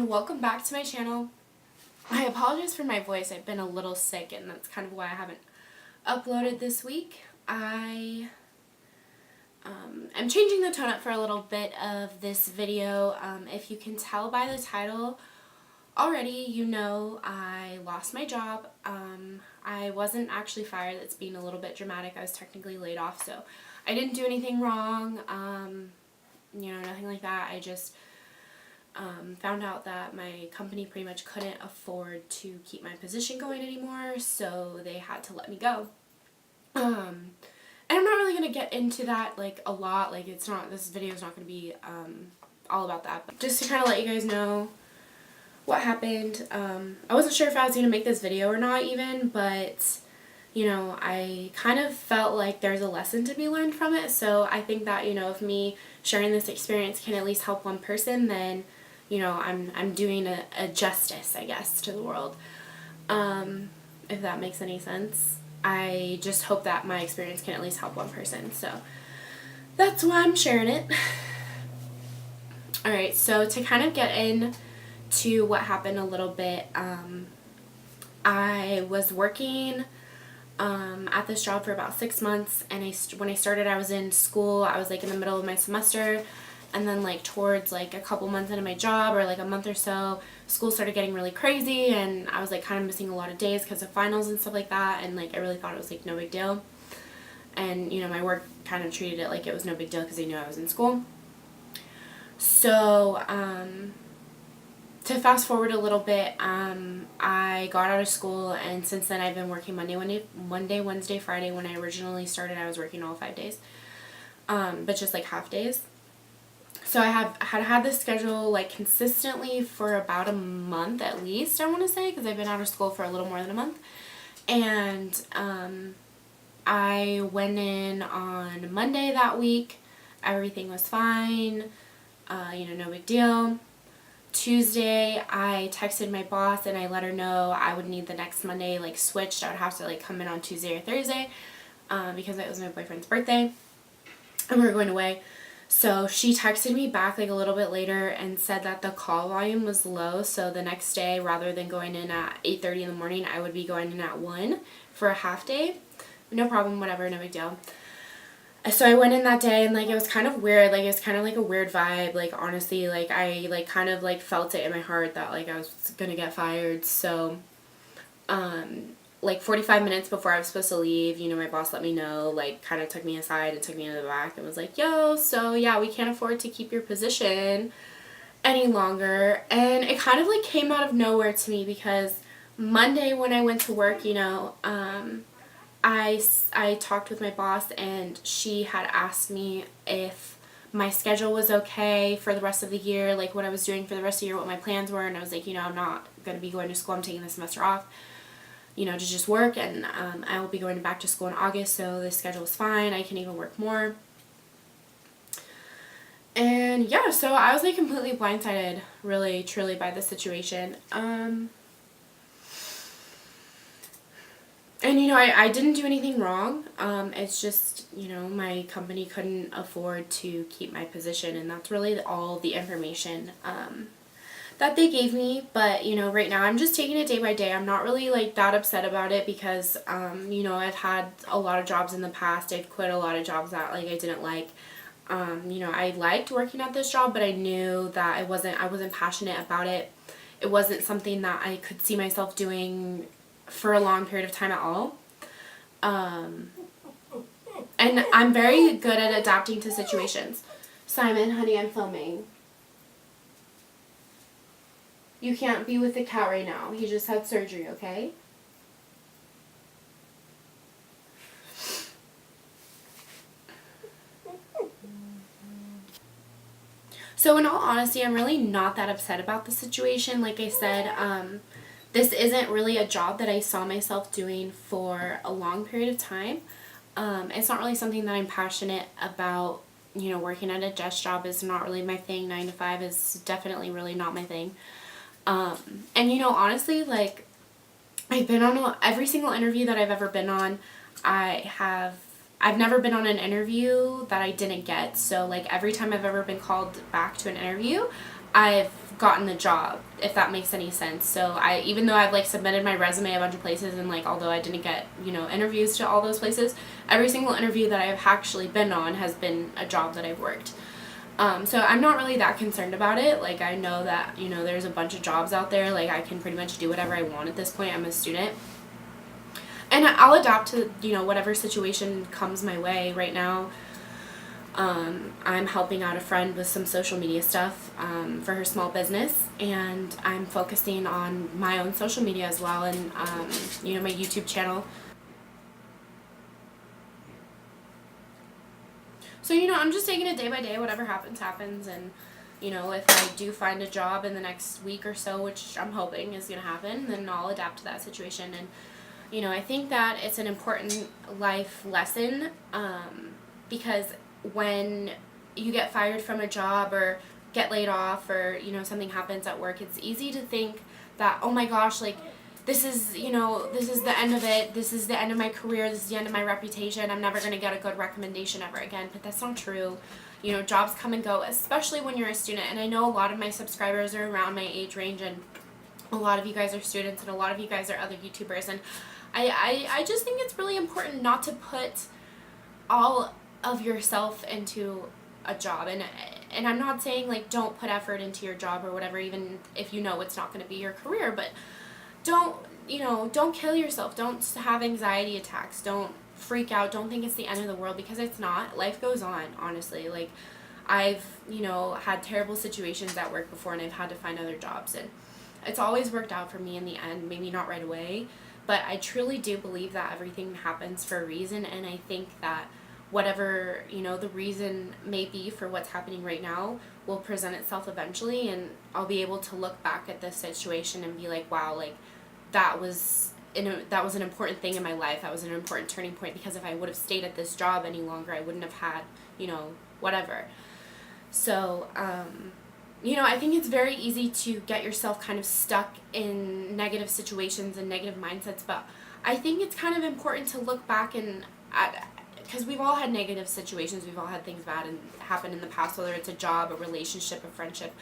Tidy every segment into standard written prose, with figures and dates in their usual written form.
welcome back to my channel. I apologize for my voice. I've been a little sick and that's kind of why I haven't uploaded this week. I'm changing the tone up for a little bit of this video. If you can tell by the title already, you know I lost my job. I wasn't actually fired. That's being a little bit dramatic. I was technically laid off, so I didn't do anything wrong. Nothing like that. I just found out that my company pretty much couldn't afford to keep my position going anymore, so they had to let me go. And I'm not really going to get into that like a lot. Like this video is not going to be all about that, but just to kind of let you guys know what happened. I wasn't sure if I was going to make this video or not even, but I kind of felt like there's a lesson to be learned from it. So I think that, if me sharing this experience can at least help one person, then, I'm doing a justice, I guess, to the world. If that makes any sense. I just hope that my experience can at least help one person. So that's why I'm sharing it. Alright, so to kind of get into what happened a little bit, I was working at this job for about 6 months, and when I started, I was in school. I was like in the middle of my semester, and then like towards like a couple months into my job, or like a month or so, school started getting really crazy, and I was like kind of missing a lot of days because of finals and stuff like that, and like I really thought it was like no big deal, and my work kind of treated it like it was no big deal because they knew I was in school. So to fast forward a little bit, I got out of school, and since then I've been working Monday, Wednesday, Friday. When I originally started, I was working all 5 days, but just like half days. So I had this schedule like consistently for about a month at least, I want to say, because I've been out of school for a little more than a month. And I went in on Monday that week. Everything was fine, no big deal. Tuesday, I texted my boss and I let her know I would need the next Monday like switched. I would have to like come in on Tuesday or Thursday because it was my boyfriend's birthday and we were going away. So she texted me back like a little bit later and said that the call volume was low, so the next day, rather than going in at 8:30 in the morning, I would be going in at 1 for a half day. No problem, whatever, no big deal. So I went in that day, and like it was kind of weird. Like it was kind of like a weird vibe. Like honestly, like I like kind of like felt it in my heart that like I was gonna get fired. So like 45 minutes before I was supposed to leave, my boss let me know, like kind of took me aside and took me into the back and was like, yo, so yeah, we can't afford to keep your position any longer. And it kind of like came out of nowhere to me because Monday when I went to work, I talked with my boss, and she had asked me if my schedule was okay for the rest of the year, like what I was doing for the rest of the year, what my plans were, and I was like, I'm not going to be going to school, I'm taking the semester off, to just work, and I will be going back to school in August, so the schedule is fine, I can even work more. And yeah, so I was like completely blindsided, really, truly, by the situation. And I didn't do anything wrong. It's just, my company couldn't afford to keep my position, and that's really all the information that they gave me. But, right now I'm just taking it day by day. I'm not really like that upset about it because, I've had a lot of jobs in the past. I've quit a lot of jobs that like I didn't like. I liked working at this job, but I knew that I wasn't passionate about it. It wasn't something that I could see myself doing for a long period of time at all. And I'm very good at adapting to situations. Simon, honey, I'm filming. You can't be with the cat right now. He just had surgery, okay? So in all honesty, I'm really not that upset about the situation. Like I said, this isn't really a job that I saw myself doing for a long period of time. It's not really something that I'm passionate about. Working at a desk job is not really my thing. 9 to 5 is definitely really not my thing. And honestly, like I've been on every single interview that I've ever been on. I've never been on an interview that I didn't get. So like every time I've ever been called back to an interview, I've gotten the job, if that makes any sense. So even though I've like submitted my resume a bunch of places, and like although I didn't get, you know, interviews to all those places, every single interview that I've actually been on has been a job that I've worked. So I'm not really that concerned about it. Like, I know that, you know, there's a bunch of jobs out there. Like, I can pretty much do whatever I want at this point. I'm a student. And I'll adapt to, you know, whatever situation comes my way. Right now, I'm helping out a friend with some social media stuff for her small business. And I'm focusing on my own social media as well, and, you know, my YouTube channel. So, you know, I'm just taking it day by day. Whatever happens, happens. And, you know, if I do find a job in the next week or so, which I'm hoping is going to happen, then I'll adapt to that situation. And, you know, I think that it's an important life lesson, because when you get fired from a job or get laid off, or, you know, something happens at work, it's easy to think that, oh my gosh, like, this is, you know, this is the end of it. This is the end of my career. This is the end of my reputation. I'm never going to get a good recommendation ever again. But that's not true. You know, jobs come and go, especially when you're a student. And I know a lot of my subscribers are around my age range, and a lot of you guys are students, and a lot of you guys are other YouTubers. And I just think it's really important not to put all of yourself into a job. And I'm not saying, like, don't put effort into your job or whatever, even if you know it's not going to be your career. But don't, you know, don't kill yourself. Don't have anxiety attacks. Don't freak out. Don't think it's the end of the world, because it's not. Life goes on, honestly. Like, I've, you know, had terrible situations at work before, and I've had to find other jobs, and it's always worked out for me in the end. Maybe not right away, but I truly do believe that everything happens for a reason. And I think that whatever, you know, the reason may be for what's happening right now will present itself eventually, and I'll be able to look back at this situation and be like, wow, like, that was an important thing in my life. That was an important turning point, because if I would have stayed at this job any longer, I wouldn't have had, you know, whatever. So, you know, I think it's very easy to get yourself kind of stuck in negative situations and negative mindsets, but I think it's kind of important to look back and because we've all had negative situations, we've all had things bad and happen in the past, whether it's a job, a relationship, a friendship,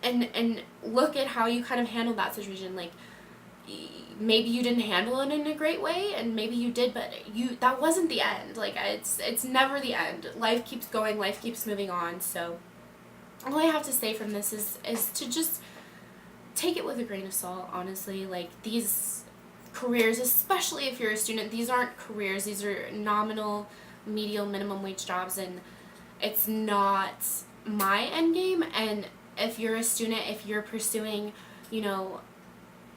and look at how you kind of handled that situation. Like, maybe you didn't handle it in a great way, and maybe you did, but that wasn't the end. Like, it's never the end. Life keeps going, life keeps moving on. So all I have to say from this is to just take it with a grain of salt, honestly. Like, these careers, especially if you're a student, these aren't careers. These are nominal, medial, minimum wage jobs, and it's not my end game. And if you're a student, if you're pursuing, you know,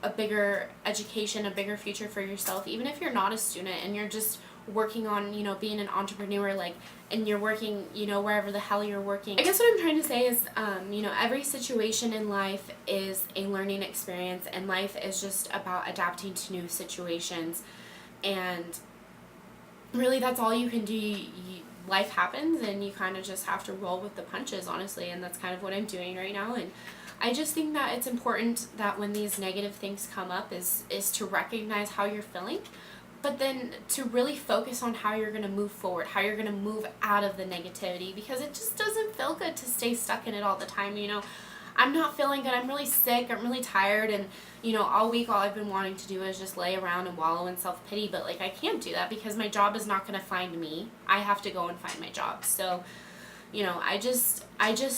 a bigger education, a bigger future for yourself, even if you're not a student and you're just working on, you know, being an entrepreneur, like, and you're working, you know, wherever the hell you're working. I guess what I'm trying to say is, you know, every situation in life is a learning experience, and life is just about adapting to new situations. And really, that's all you can do. Life happens, and you kind of just have to roll with the punches, honestly, and that's kind of what I'm doing right now. And I just think that it's important that when these negative things come up is to recognize how you're feeling, but then to really focus on how you're going to move forward, how you're going to move out of the negativity, because it just doesn't feel good to stay stuck in it all the time. You know, I'm not feeling good, I'm really sick, I'm really tired, and, you know, all week all I've been wanting to do is just lay around and wallow in self-pity, but, like, I can't do that because my job is not going to find me. I have to go and find my job. So, you know, I just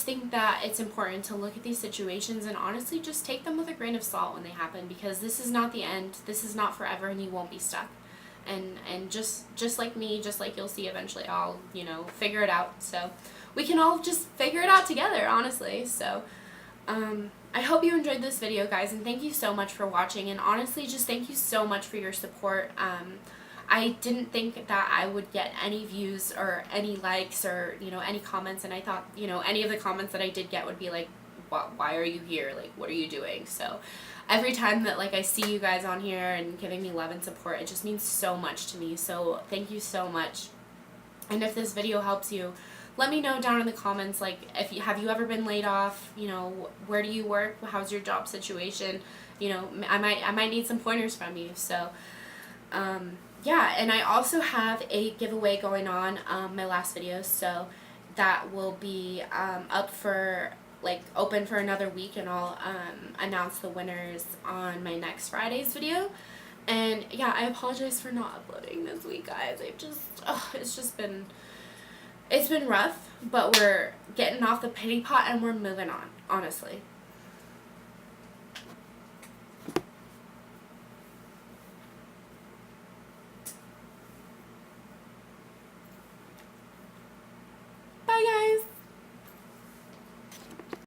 think that it's important to look at these situations and honestly just take them with a grain of salt when they happen, because this is not the end. This is not forever, and you won't be stuck. And just like me, just like you'll see eventually, I'll, you know, figure it out. So we can all just figure it out together, honestly. So I hope you enjoyed this video, guys, and thank you so much for watching. And honestly, just thank you so much for your support. I didn't think that I would get any views or any likes or, you know, any comments, and I thought, you know, any of the comments that I did get would be like, why are you here? Like, what are you doing? So every time that, like, I see you guys on here and giving me love and support, it just means so much to me. So thank you so much. And if this video helps you, let me know down in the comments, like, have you ever been laid off? You know, where do you work? How's your job situation? You know, I might need some pointers from you. So yeah, and I also have a giveaway going on, my last video, so that will be up for like open for another week, and I'll announce the winners on my next Friday's video. And yeah, I apologize for not uploading this week, guys. It's been rough, but we're getting off the pity pot and we're moving on, honestly.